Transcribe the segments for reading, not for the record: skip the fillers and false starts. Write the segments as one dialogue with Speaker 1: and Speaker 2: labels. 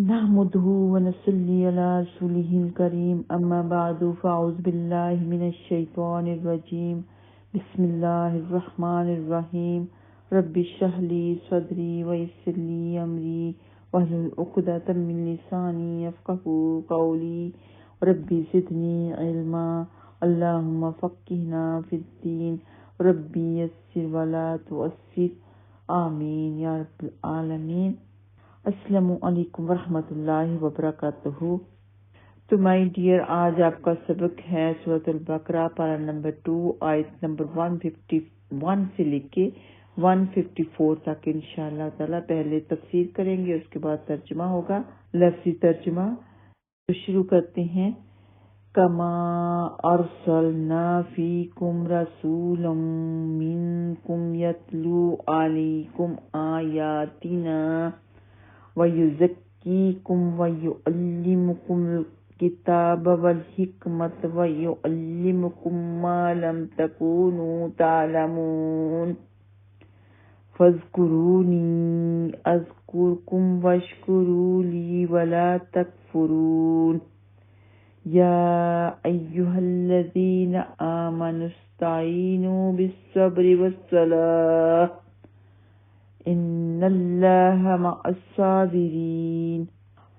Speaker 1: نحمده ونصلي على رسوله الكريم أما بعد فأعوذ بالله من الشيطان الرجيم بسم الله الرحمن الرحيم رب اشرح لي صدري ويسر لي أمري واحلل عقدة من لساني يفقهوا قولي ربي زدني علما اللهم فقهنا في الدين ربي يسر ولا تعسر آمین یا رب العالمین۔ السلام علیکم ورحمۃ اللہ وبرکاتہ۔ تو مائی ڈیئر، آج آپ کا سبق ہے سورۃ البقرہ پارہ نمبر 2 آیت نمبر 151 سے لے کے 154 تک انشاءاللہ تعالی۔ پہلے تفسیر کریں گے، اس کے بعد ترجمہ ہوگا، لفظی ترجمہ۔ تو شروع کرتے ہیں۔ کما ارسلنا فیکم رسولا منکم یتلو علیکم آیاتنا وَيُزَكِّيكُمْ وَيُعَلِّمُكُمُ الْكِتَابَ وَالْحِكْمَةَ وَيُعَلِّمُكُمْ مَا لَمْ تَكُونُوا تَعْلَمُونَ فَاذْكُرُونِي أَذْكُرْكُمْ وَاشْكُرُوا لِي وَلَا تَكْفُرُونِ يَا أَيُّهَا الَّذِينَ آمَنُوا اسْتَعِينُوا بِالصَّبْرِ وَالصَّلَاةِ إِنَّ اللَّهَ مَعَ الصَّابِرِينَ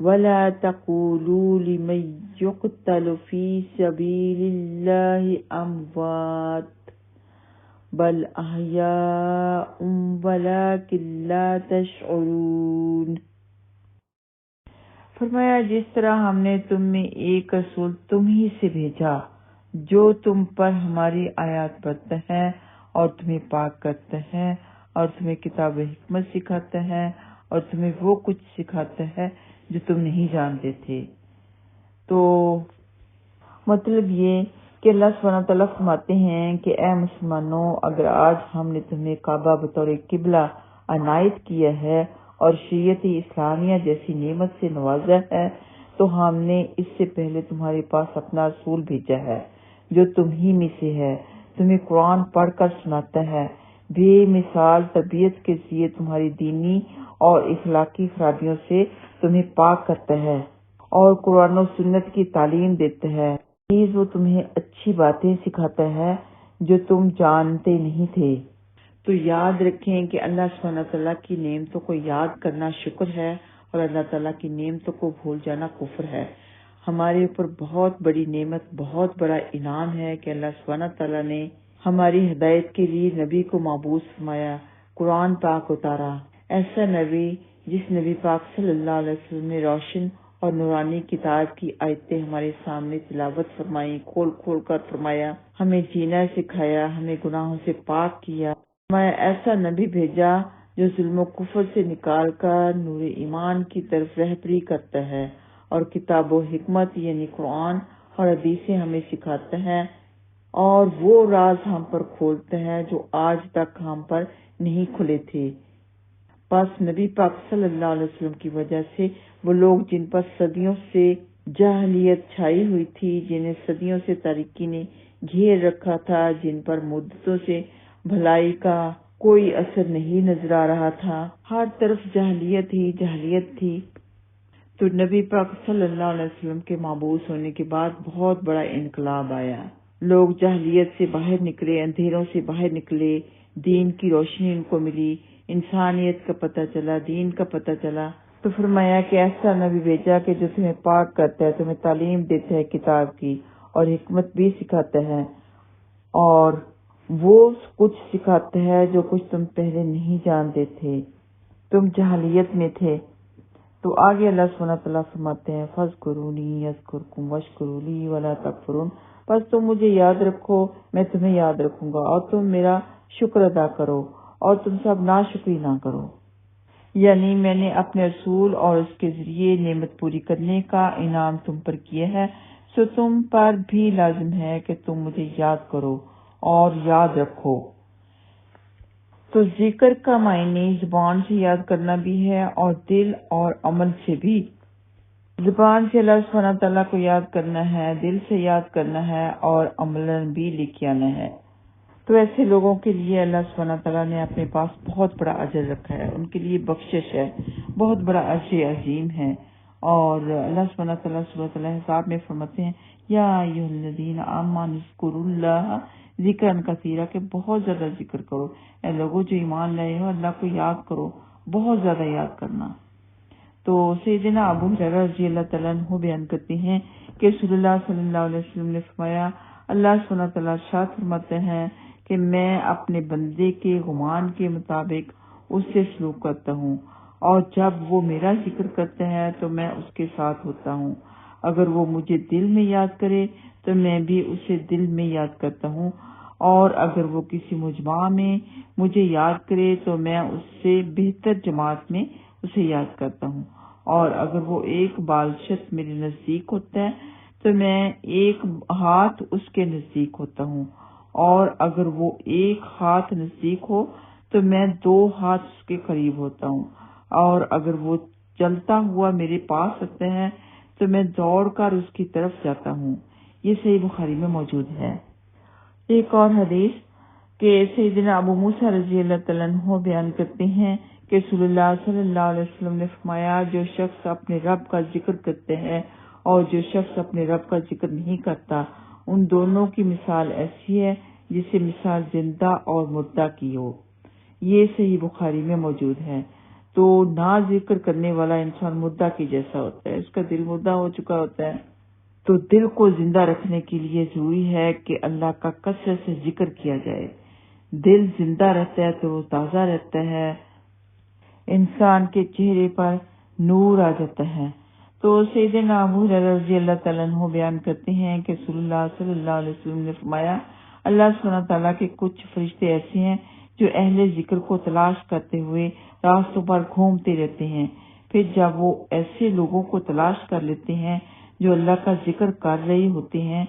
Speaker 1: وَلَا تَقُولُوا لِمَن يُقْتَلُ فِي سَبِيلِ اللَّهِ أَمْوَاتٌ بَلْ أَحْيَاءٌ وَلَكِن لَّا تَشْعُرُونَ۔ فرمایا، جس طرح ہم نے تم میں ایک رسول تم ہی سے بھیجا جو تم پر ہماری آیات پڑھتا ہے اور تمہیں پاک کرتا ہے اور تمہیں کتاب و حکمت سکھاتا ہے اور تمہیں وہ کچھ سکھاتا ہے جو تم نہیں جانتے تھے۔ تو مطلب یہ کہ اللہ سبحانہ تعالیٰ فرماتے ہیں کہ اے مسلمانوں، اگر آج ہم نے تمہیں کعبہ بطور قبلہ عنایت کیا ہے اور شریعت اسلامیہ جیسی نعمت سے نوازا ہے، تو ہم نے اس سے پہلے تمہارے پاس اپنا رسول بھیجا ہے جو تم ہی میں سے ہے، تمہیں قرآن پڑھ کر سناتا ہے، بے مثال تربیت کے ذریعے تمہاری دینی اور اخلاقی خرابیوں سے تمہیں پاک کرتا ہے اور قرآن و سنت کی تعلیم دیتا ہے۔ پلیز وہ تمہیں اچھی باتیں سکھاتا ہے جو تم جانتے نہیں تھے۔ تو یاد رکھیں کہ اللہ سبحانہ تعالیٰ کی نعمتوں کو یاد کرنا شکر ہے اور اللہ تعالیٰ کی نعمتوں کو بھول جانا کفر ہے۔ ہمارے اوپر بہت بڑی نعمت، بہت بڑا انعام ہے کہ اللہ سبحانہ تعالیٰ نے ہماری ہدایت کے لیے نبی کو مبعوث فرمایا، قرآن پاک اتارا، ایسا نبی جس نبی پاک صلی اللہ علیہ وسلم نے روشن اور نورانی کتاب کی آیتیں ہمارے سامنے تلاوت فرمائی، کھول کھول کر فرمایا، ہمیں جینا سکھایا، ہمیں گناہوں سے پاک کیا۔ ہمیں ایسا نبی بھیجا جو ظلم و کفر سے نکال کر نور ایمان کی طرف رہبری کرتا ہے اور کتاب و حکمت یعنی قرآن اور حدیثیں ہمیں سکھاتا ہے اور وہ راز ہم پر کھولتا ہے جو آج تک ہم پر نہیں کھلے تھے۔ بس نبی پاک صلی اللہ علیہ وسلم کی وجہ سے وہ لوگ جن پر صدیوں سے جاہلیت چھائی ہوئی تھی، جنہیں صدیوں سے تاریکی نے گھیر رکھا تھا، جن پر مدتوں سے بھلائی کا کوئی اثر نہیں نظر آ رہا تھا، ہر طرف جاہلیت ہی جاہلیت تھی، تو نبی پاک صلی اللہ علیہ وسلم کے مبعوث ہونے کے بعد بہت بڑا انقلاب آیا۔ لوگ جاہلیت سے باہر نکلے، اندھیروں سے باہر نکلے، دین کی روشنی ان کو ملی، انسانیت کا پتہ چلا، دین کا پتہ چلا۔ تو فرمایا کہ ایسا نبی بھیجا کہ جو تمہیں پاک کرتا ہے، تمہیں تعلیم دیتا ہے کتاب کی اور حکمت بھی سکھاتا ہے اور وہ کچھ سکھاتا ہے جو کچھ تم پہلے نہیں جانتے تھے، تم جاہلیت میں تھے۔ تو آگے اللہ سبحانہ تعالیٰ فرماتے ہیں فَاذْكُرُونِي أَذْكُرْكُمْ وَاشْكُرُوا لِي وَلَا تَكْفُرُونَ، بس تم مجھے یاد رکھو، میں تمہیں یاد رکھوں گا اور تم میرا شکر ادا کرو اور تم سب ناشکری نہ کرو۔ یعنی میں نے اپنے رسول اور اس کے ذریعے نعمت پوری کرنے کا انعام تم پر کیا ہے، سو تم پر بھی لازم ہے کہ تم مجھے یاد کرو اور یاد رکھو۔ تو ذکر کا معنی زبان سے یاد کرنا بھی ہے اور دل اور عمل سے بھی۔ زبان سے اللہ سبحانہ تعالیٰ کو یاد کرنا ہے، دل سے یاد کرنا ہے اور عملاً بھی لکھ آنا ہے۔ تو ایسے لوگوں کے لیے اللہ سبحانہ تعالیٰ نے اپنے پاس بہت بڑا اجر رکھا ہے، ان کے لیے بخشش ہے، بہت بڑا اجر عظیم ہے اور اللہ سبحانہ تعالیٰ سورۃ الاحزاب میں فرماتے ہیں یا ایھا الذین آمنوا اذکروا اللہ ذکرا کثیرا، کہ بہت زیادہ ذکر کرو، اے لوگوں جو ایمان لائے ہو اللہ کو یاد کرو، بہت زیادہ یاد کرنا۔ تو سیدنا ابو ہریرہ رضی اللہ تعالیٰ عنہ بیان کرتے ہیں کہ رسول اللہ صلی اللہ علیہ وسلم نے فرمایا، اللہ سبحانہ تعالیٰ ارشاد فرماتے ہیں کہ میں اپنے بندے کے گمان کے مطابق اس سے سلوک کرتا ہوں، اور جب وہ میرا ذکر کرتے ہیں تو میں اس کے ساتھ ہوتا ہوں، اگر وہ مجھے دل میں یاد کرے تو میں بھی اسے دل میں یاد کرتا ہوں، اور اگر وہ کسی مجمع میں مجھے یاد کرے تو میں اس سے بہتر جماعت میں اسے یاد کرتا ہوں، اور اگر وہ ایک بالشت میرے نزدیک ہوتا ہے تو میں ایک ہاتھ اس کے نزدیک ہوتا ہوں، اور اگر وہ ایک ہاتھ نزدیک ہو تو میں 2 ہاتھ اس کے قریب ہوتا ہوں، اور اگر وہ چلتا ہوا میرے پاس آتا ہے تو میں دوڑ کر اس کی طرف جاتا ہوں۔ یہ صحیح بخاری میں موجود ہے۔ ایک اور حدیث کہ سیدنا ابو موسیٰ رضی اللہ تعالیٰ عنہ بیان کرتے ہیں کہ رسول اللہ صلی اللہ علیہ وسلم نے فرمایا، جو شخص اپنے رب کا ذکر کرتے ہیں اور جو شخص اپنے رب کا ذکر نہیں کرتا، ان دونوں کی مثال ایسی ہے جسے مثال زندہ اور مردہ کی ہو۔ یہ صحیح بخاری میں موجود ہے۔ تو نہ ذکر کرنے والا انسان مردہ کی جیسا ہوتا ہے، اس کا دل مردہ ہو چکا ہوتا ہے۔ تو دل کو زندہ رکھنے کے لیے ضروری ہے کہ اللہ کا کثرت سے ذکر کیا جائے۔ دل زندہ رہتا ہے تو وہ تازہ رہتا ہے، انسان کے چہرے پر نور آ جاتا ہے۔ تو سیدنا ابو ہریرہ رضی اللہ تعالیٰ عنہ بیان کرتے ہیں کہ رسول اللہ صلی اللہ علیہ وسلم نے فرمایا، اللہ سبحانہ تعالیٰ کے کچھ فرشتے ایسے ہیں جو اہل ذکر کو تلاش کرتے ہوئے راستوں پر گھومتے رہتے ہیں، پھر جب وہ ایسے لوگوں کو تلاش کر لیتے ہیں جو اللہ کا ذکر کر رہے ہوتے ہیں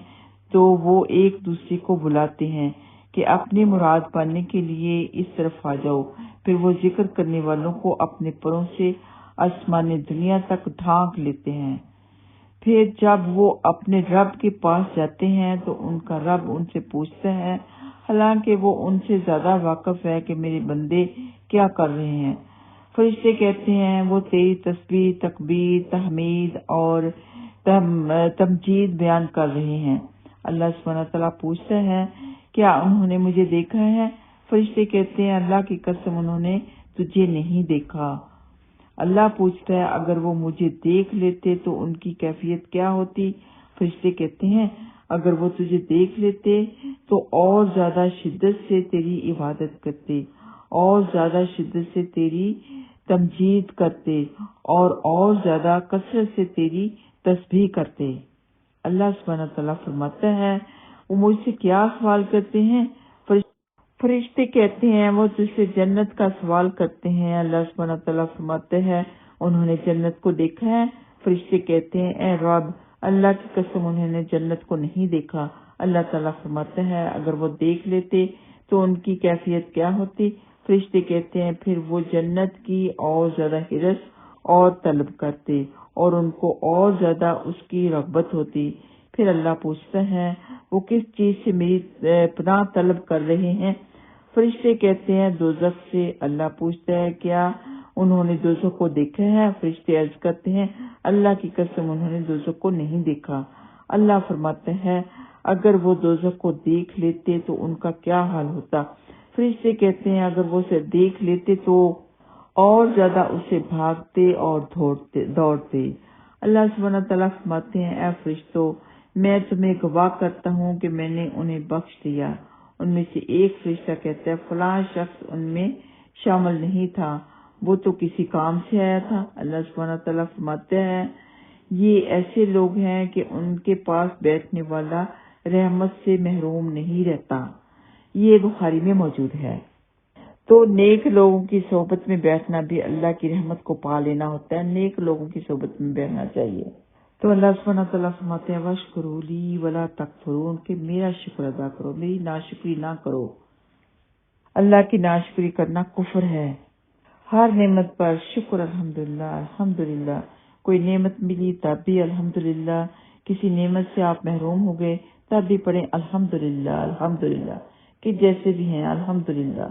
Speaker 1: تو وہ ایک دوسرے کو بلاتے ہیں کہ اپنی مراد پانے کے لیے اس طرف آ جاؤ، پھر وہ ذکر کرنے والوں کو اپنے پروں سے آسمان دنیا تک ڈھانک لیتے ہیں۔ پھر جب وہ اپنے رب کے پاس جاتے ہیں تو ان کا رب ان سے پوچھتا ہے، حالانکہ وہ ان سے زیادہ واقف ہے کہ میرے بندے کیا کر رہے ہیں۔ فرشتے کہتے ہیں وہ تیری تسبیح، تکبیر، تحمید اور تمجید بیان کر رہے ہیں۔ اللہ سبحانہ تعالیٰ پوچھتا ہے کیا انہوں نے مجھے دیکھا ہے؟ فرشتے کہتے ہیں اللہ کی قسم انہوں نے تجھے نہیں دیکھا۔ اللہ پوچھتا ہے اگر وہ مجھے دیکھ لیتے تو ان کی کیفیت کیا ہوتی؟ فرشتے کہتے ہیں اگر وہ تجھے دیکھ لیتے تو اور زیادہ شدت سے تیری عبادت کرتے، اور زیادہ شدت سے تیری تمجید کرتے، اور زیادہ کثرت سے تیری تسبیح کرتے۔ اللہ سبحانہ تعالیٰ فرماتا ہے وہ مجھ سے کیا سوال کرتے ہیں؟ فرشتے کہتے ہیں وہ تجھ سے جنت کا سوال کرتے ہیں۔ اللہ سبحانہ تعالیٰ فرماتے ہیں انہوں نے جنت کو دیکھا ہے؟ فرشتے کہتے ہیں اے رب اللہ کی قسم انہوں نے جنت کو نہیں دیکھا۔ اللہ تعالیٰ فرماتے ہیں اگر وہ دیکھ لیتے تو ان کی کیفیت کیا ہوتی؟ فرشتے کہتے ہیں پھر وہ جنت کی اور زیادہ حرص اور طلب کرتے، اور ان کو اور زیادہ اس کی رغبت ہوتی۔ پھر اللہ پوچھتا ہے وہ کس چیز سے میری پناہ طلب کر رہے ہیں؟ فرشتے کہتے ہیں دوزخ سے۔ اللہ پوچھتا ہے کیا انہوں نے دوزخ کو دیکھا ہے؟ فرشتے عرض کرتے ہیں اللہ کی قسم انہوں نے دوزخ کو نہیں دیکھا۔ اللہ فرماتا ہے اگر وہ دوزخ کو دیکھ لیتے تو ان کا کیا حال ہوتا؟ فرشتے کہتے ہیں اگر وہ اسے دیکھ لیتے تو اور زیادہ اسے بھاگتے اور دوڑتے۔ اللہ سبحانہ تعالیٰ فرماتے ہیں اے فرشتوں میں تمہیں گواہ کرتا ہوں کہ میں نے انہیں بخش دیا۔ ان میں سے ایک فرشتہ کہتا ہے فلاں شخص ان میں شامل نہیں تھا، وہ تو کسی کام سے آیا تھا۔ اللہ سبحانہ تعالیٰ فرماتے ہیں یہ ایسے لوگ ہیں کہ ان کے پاس بیٹھنے والا رحمت سے محروم نہیں رہتا۔ یہ بخاری میں موجود ہے۔ تو نیک لوگوں کی صحبت میں بیٹھنا بھی اللہ کی رحمت کو پا لینا ہوتا ہے، نیک لوگوں کی صحبت میں بیٹھنا چاہیے۔ تو اللہ سبحانہ تعالیٰ فرماتے ہیں وَاشْكُرُوا لِي وَلَا تَكْفُرُونَ کہ میرا شکر ادا کرو، میری ناشکری نہ کرو۔ اللہ کی ناشکری کرنا کفر ہے۔ ہر نعمت پر شکر الحمدللہ الحمدللہ۔ کوئی نعمت ملی تب بھی الحمدللہ، کسی نعمت سے آپ محروم ہو گئے تب بھی پڑھیں الحمدللہ الحمدللہ، کہ جیسے بھی ہیں الحمدللہ۔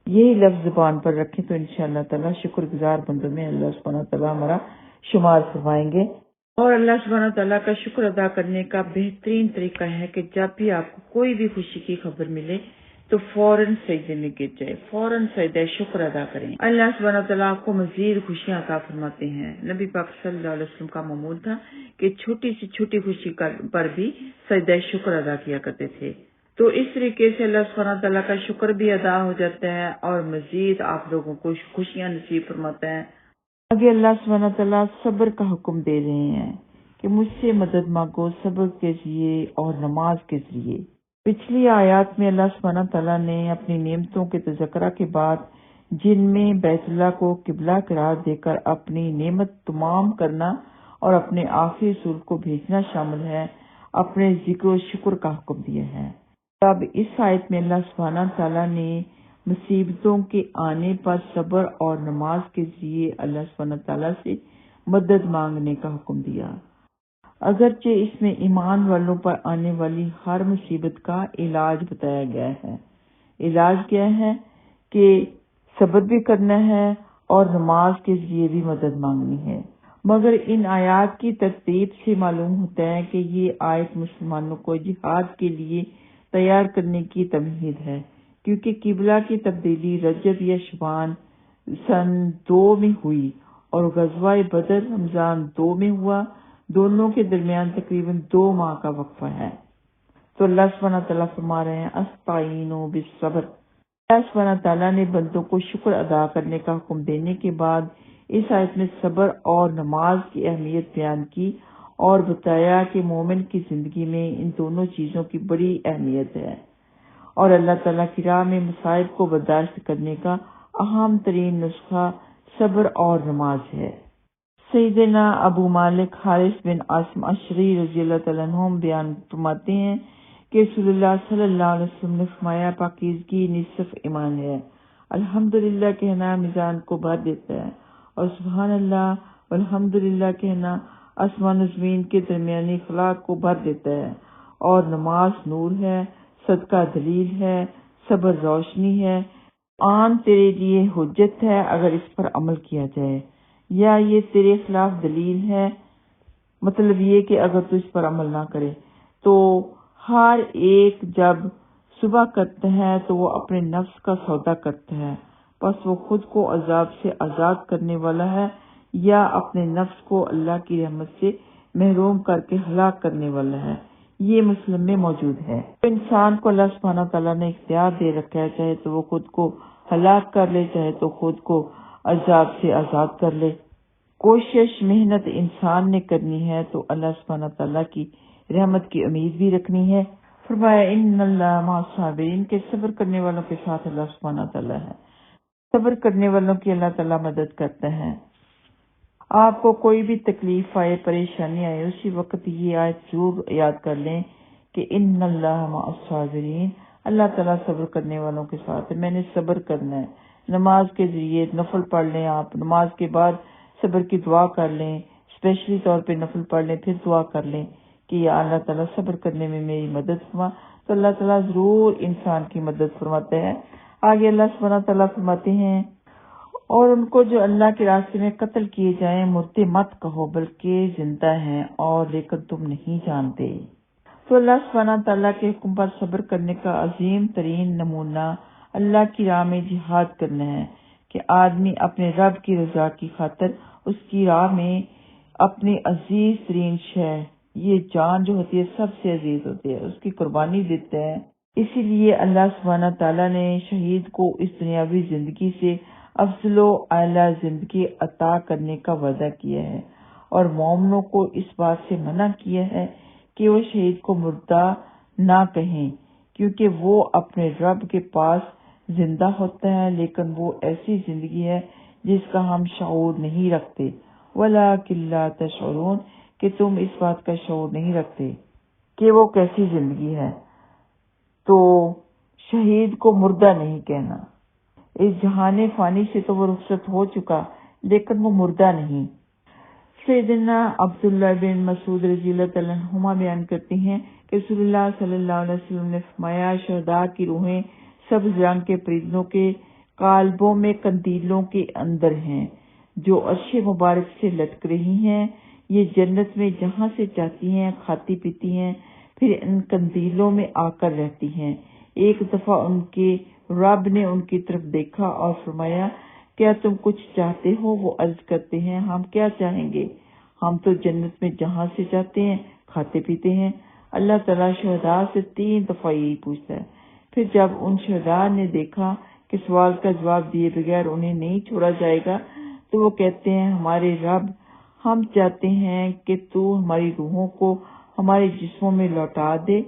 Speaker 1: یہی لفظ زبان پر رکھیں تو انشاءاللہ تعالیٰ شکر گزار بندوں میں اللہ سبحانہ تعالیٰ ہمارا شمار فرمائیں گے۔ اور اللہ سبحانہ تعالیٰ کا شکر ادا کرنے کا بہترین طریقہ ہے کہ جب بھی آپ کو کوئی بھی خوشی کی خبر ملے تو فوراً سجدے میں گر جائے، فوراً سجدہ شکر ادا کریں۔ اللہ سبحانہ تعالیٰ آپ کو مزید خوشیاں عطا فرماتے ہیں۔ نبی پاک صلی اللہ علیہ وسلم کا معمول تھا کہ چھوٹی سے چھوٹی خوشی پر بھی سجدہ شکر ادا کیا کرتے تھے۔ تو اس طریقے سے اللہ سبحانہ تعالیٰ کا شکر بھی ادا ہو جاتا ہے اور مزید آپ لوگوں کو خوشیاں نصیب فرماتا ہے۔ آگے اللہ سبحانہ تعالیٰ صبر کا حکم دے رہے ہیں کہ مجھ سے مدد مانگو صبر کے ذریعے اور نماز کے ذریعے۔ پچھلی آیات میں اللہ سبحانہ تعالیٰ نے اپنی نعمتوں کے تذکرہ کے بعد، جن میں بیت اللہ کو قبلہ قرار دے کر اپنی نعمت تمام کرنا اور اپنے آخری رسول کو بھیجنا شامل ہے، اپنے ذکر و شکر کا حکم دیا ہے۔ اب اس آیت میں اللہ سبحانہ تعالیٰ نے مصیبتوں کے آنے پر صبر اور نماز کے ذریعے اللہ سبحانہ تعالیٰ سے مدد مانگنے کا حکم دیا۔ اگرچہ اس میں ایمان والوں پر آنے والی ہر مصیبت کا علاج بتایا گیا ہے۔ علاج کیا ہے کہ صبر بھی کرنا ہے اور نماز کے ذریعے بھی مدد مانگنی ہے۔ مگر ان آیات کی ترتیب سے معلوم ہوتا ہے کہ یہ آیت مسلمانوں کو جہاد کے لیے تیار کرنے کی تمہید ہے، کیونکہ قبلہ کی تبدیلی رجب یا شعبان سن 2 میں ہوئی اور غزوہ بدر رمضان 2 میں ہوا۔ دونوں کے درمیان تقریباً 2 ماہ کا وقفہ ہے۔ تو اللہ سبحانہ تعالیٰ فرما رہے ہیں استعینوا بالصبر۔ اللہ سبحانہ تعالیٰ نے بندوں کو شکر ادا کرنے کا حکم دینے کے بعد اس آیت میں صبر اور نماز کی اہمیت بیان کی اور بتایا کہ مومن کی زندگی میں ان دونوں چیزوں کی بڑی اہمیت ہے اور اللہ تعالیٰ کی راہ میں مصائب کو برداشت کرنے کا اہم ترین نسخہ صبر اور نماز ہے۔ سیدنا ابو مالک حارث بن عاصم اشعری رضی اللہ تعالیٰ عنہ بیان فرماتے ہیں کہ رسول اللہ صلی اللہ علیہ وسلم نے فرمایا پاکیزگی نصف ایمان ہے۔ الحمدللہ کہنا میزان کو بھر دیتا ہے اور سبحان اللہ والحمدللہ کہنا آسمان و زمین کے درمیانی خلا کو بھر دیتا ہے۔ اور نماز نور ہے، صدقہ دلیل ہے، صبر روشنی ہے، قرآن تیرے لیے حجت ہے اگر اس پر عمل کیا جائے، یا یہ تیرے خلاف دلیل ہے، مطلب یہ کہ اگر تو اس پر عمل نہ کرے۔ تو ہر ایک جب صبح کرتا ہے تو وہ اپنے نفس کا سودا کرتا ہے، بس وہ خود کو عذاب سے آزاد کرنے والا ہے یا اپنے نفس کو اللہ کی رحمت سے محروم کر کے ہلاک کرنے والا ہے۔ یہ مسلم میں موجود ہے۔ تو انسان کو اللہ سبحانہ تعالیٰ نے اختیار دے رکھا ہے، چاہے تو وہ خود کو ہلاک کر لے، چاہے تو خود کو عذاب سے آزاد کر لے۔ کوشش محنت انسان نے کرنی ہے تو اللہ سبحانہ تعالیٰ کی رحمت کی امید بھی رکھنی ہے۔ فرمایا ان اللہ مع الصابرین، کہ صبر کرنے والوں کے ساتھ اللہ سبحانہ تعالیٰ ہے، صبر کرنے والوں کی اللہ تعالیٰ مدد کرتا ہے۔ آپ کو کوئی بھی تکلیف آئے، پریشانی آئے، اسی وقت یہ آیت ضرور یاد کر لیں کہ ان اللہ مع الصابرین، اللہ تعالیٰ صبر کرنے والوں کے ساتھ ہے۔ میں نے صبر کرنا ہے۔ نماز کے ذریعے نفل پڑھ لیں، آپ نماز کے بعد صبر کی دعا کر لیں، اسپیشلی طور پہ نفل پڑھ لیں، پھر دعا کر لیں کہ یا اللہ تعالیٰ صبر کرنے میں میری مدد فرما، تو اللہ تعالیٰ ضرور انسان کی مدد فرماتا ہے۔ آگے اللہ سبحانہ تعالیٰ فرماتے ہیں اور ان کو جو اللہ کے راستے میں قتل کیے جائیں مردے مت کہو بلکہ زندہ ہیں اور لیکن تم نہیں جانتے۔ تو اللہ سبحانہ تعالیٰ کے حکم پر صبر کرنے کا عظیم ترین نمونہ اللہ کی راہ میں جہاد کرنا ہے کہ آدمی اپنے رب کی رضا کی خاطر اس کی راہ میں اپنی عزیز ترین شے، یہ جان جو ہوتی ہے سب سے عزیز ہوتی ہے، اس کی قربانی دیتا ہے۔ اسی لیے اللہ سبحانہ تعالیٰ نے شہید کو اس دنیاوی زندگی سے افضل و اعلیٰ زندگی عطا کرنے کا وعدہ کیا ہے اور مومنوں کو اس بات سے منع کیا ہے کہ وہ شہید کو مردہ نہ کہیں، کیونکہ وہ اپنے رب کے پاس زندہ ہوتا ہے، لیکن وہ ایسی زندگی ہے جس کا ہم شعور نہیں رکھتے۔ وَلَٰكِن لَا تَشْعُرُونَ، کہ تم اس بات کا شعور نہیں رکھتے کہ وہ کیسی زندگی ہے۔ تو شہید کو مردہ نہیں کہنا، اس جہان فانی سے تو وہ رخصت ہو چکا لیکن وہ مردہ نہیں۔ سیدنا عبداللہ بن مسعود رضی اللہ تعالیٰ عنہما بیان کرتے ہیں کہ رسول اللہ صلی اللہ علیہ وسلم نے فرمایا شہداء کی روحیں سبز رنگ کے پرندوں کے قالبوں میں قندیلوں کے اندر ہیں جو عرش مبارک سے لٹک رہی ہیں، یہ جنت میں جہاں سے چاہتی ہیں کھاتی پیتی ہیں، پھر ان قندیلوں میں آ کر رہتی ہیں۔ ایک دفعہ ان کے رب نے ان کی طرف دیکھا اور فرمایا، کیا تم کچھ چاہتے ہو؟ وہ عرض کرتے ہیں، ہم کیا چاہیں گے، ہم تو جنت میں جہاں سے چاہتے ہیں کھاتے پیتے ہیں۔ اللہ تعالیٰ شہداء سے 3 دفعہ یہی پوچھتا ہے۔ پھر جب ان شہداء نے دیکھا کہ سوال کا جواب دیے بغیر انہیں نہیں چھوڑا جائے گا، تو وہ کہتے ہیں، ہمارے رب، ہم چاہتے ہیں کہ تو ہماری روحوں کو ہمارے جسموں میں لوٹا دے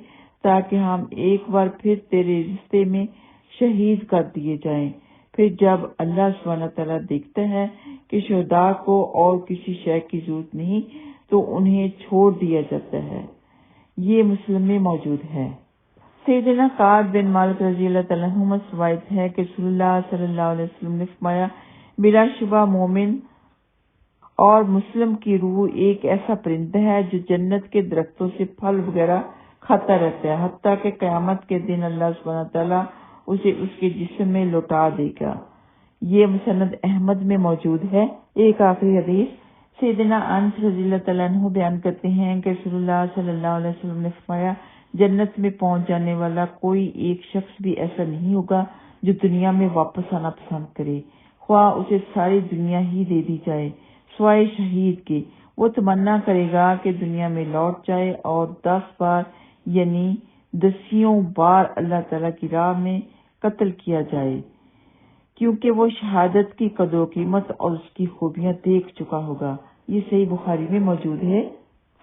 Speaker 1: تاکہ ہم ایک بار پھر تیرے رشتے میں شہید کر دیے جائیں۔ پھر جب اللہ سبحانہ تعالیٰ دیکھتا ہے کہ شہداء کو اور کسی شے کی ضرورت نہیں تو انہیں چھوڑ دیا جاتا ہے۔ یہ مسلم میں موجود ہے۔ سیدنا کعب بن مالک رضی اللہ تعالیٰ عنہ سے روایت ہے کہ رسول اللہ صلی اللہ علیہ وسلم نے فرمایا، بلا شبہ مومن اور مسلم کی روح ایک ایسا پرندہ ہے جو جنت کے درختوں سے پھل وغیرہ کھاتا رہتا ہے، حتیٰ کہ قیامت کے دن اللہ سبحانہ تعالیٰ اسے اس کے جسم میں لوٹا دے گا۔ یہ مسند احمد میں موجود ہے۔ ایک آخری حدیث، سیدنا انس رضی اللہ تعالیٰ عنہ بیان کرتے ہیں کہ رسول اللہ صلی اللہ علیہ وسلم نے فرمایا، جنت میں پہنچ جانے والا کوئی ایک شخص بھی ایسا نہیں ہوگا جو دنیا میں واپس آنا پسند کرے، خواہ اسے ساری دنیا ہی دے دی جائے سوائے شہید کے۔ وہ تمنا کرے گا کہ دنیا میں لوٹ جائے اور 10 بار یعنی 10 بار اللہ تعالیٰ کی راہ میں قتل کیا جائے، کیونکہ وہ شہادت کی قدر و قیمت اور اس کی خوبیاں دیکھ چکا ہوگا۔ یہ صحیح بخاری میں موجود ہے۔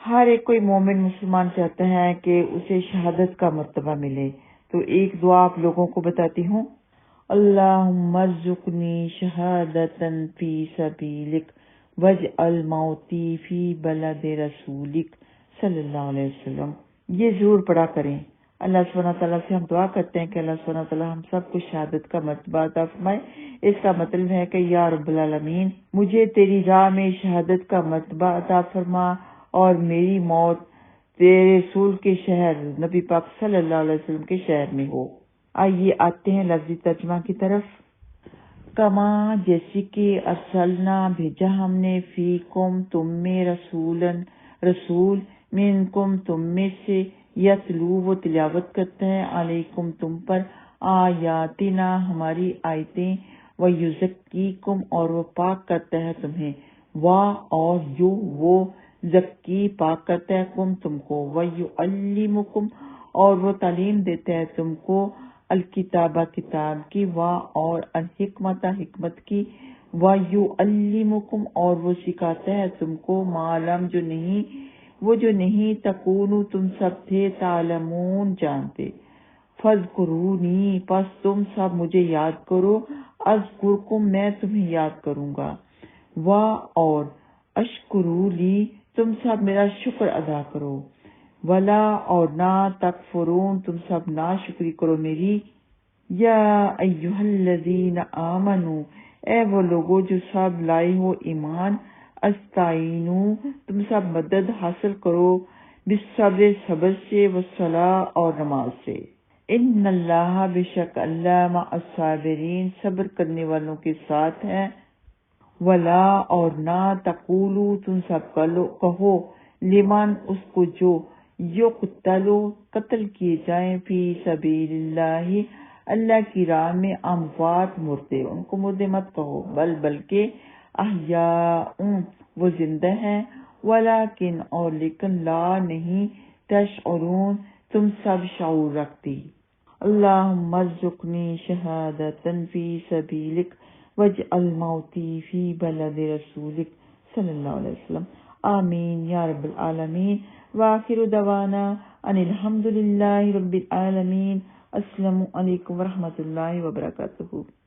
Speaker 1: ہر ایک کوئی مومن مسلمان چاہتا ہے کہ اسے شہادت کا مرتبہ ملے، تو ایک دعا آپ لوگوں کو بتاتی ہوں۔ اللہم ارزقنی شہادتا فی سبیلک واجعل موتی فی بلد رسولک صلی اللہ علیہ وسلم۔ یہ ضرور پڑھا کریں۔ اللہ سبحانہ تعالیٰ سے ہم دعا کرتے ہیں کہ اللہ سبحانہ تعالیٰ ہم سب کو شہادت کا مرتبہ عطا فرمائے۔ اس کا مطلب ہے کہ یا رب العالمین، مجھے تیری راہ میں شہادت کا مرتبہ عطا فرما اور میری موت تیرے رسول کے شہر نبی پاک صلی اللہ علیہ وسلم کے شہر میں ہو۔ آئیے آتے ہیں لفظی ترجمہ کی طرف۔ کما جیسی کہ ارسلنا بھیجا ہم نے، فی کم تم میں، رسول من کم تم میں سے، یتلو وہ تلاوت کرتا ہے، علیکم تم پر، آیاتنا ہماری آیتیں، ویزکیکم اور وہ پاک کرتا ہے تمہیں، اور وہ زکی پاک کرتا ہے تم کو، ویعلمکم اور وہ تعلیم دیتا ہے تم کو، الکتابہ کتاب کی، اور الحکمت حکمت کی، ویعلمکم اور وہ سکھاتا ہے تم کو، معلوم جو نہیں تکونو تم سب تھے، تعلمون جانتے، فاذکرونی پس تم سب مجھے یاد کرو، اذکرکم میں تمہیں یاد کروں گا، اور اشکرو لی تم سب میرا شکر ادا کرو، ولا اور نہ تکفرون تم سب نا شکری کرو میری، یا ایھا الذین آمنو اے وہ لوگو جو سب لائے ہو ایمان، استعینو تم سب مدد حاصل کرو، بالصبر صبر سے، والصلاۃ اور نماز سے، ان اللہ بے شک اللہ مع الصابرین صبر کرنے والوں کے ساتھ ہے، ولا اور نہ تقولو تم سب کہو، لمن اس کو جو یقتلو قتل کیے جائیں، فی سبیل اللہ اللہ کی راہ میں، اموات مردے، ان کو مردے مت کہو، بلکہ احیاء وہ زندہ ہیں، ولیکن اور لیکن لا نہیں، تشعرون تم سب شعور رکھتی۔ اللہم ارزقنی شہادتا فی سبیلک واجعل موتی فی بلد رسولک صلی اللہ علیہ وسلم، آمین یا رب العالمین۔ وآخر دعوانا ان الحمد للہ رب العالمین۔ السلام علیکم ورحمۃ اللہ وبرکاتہ۔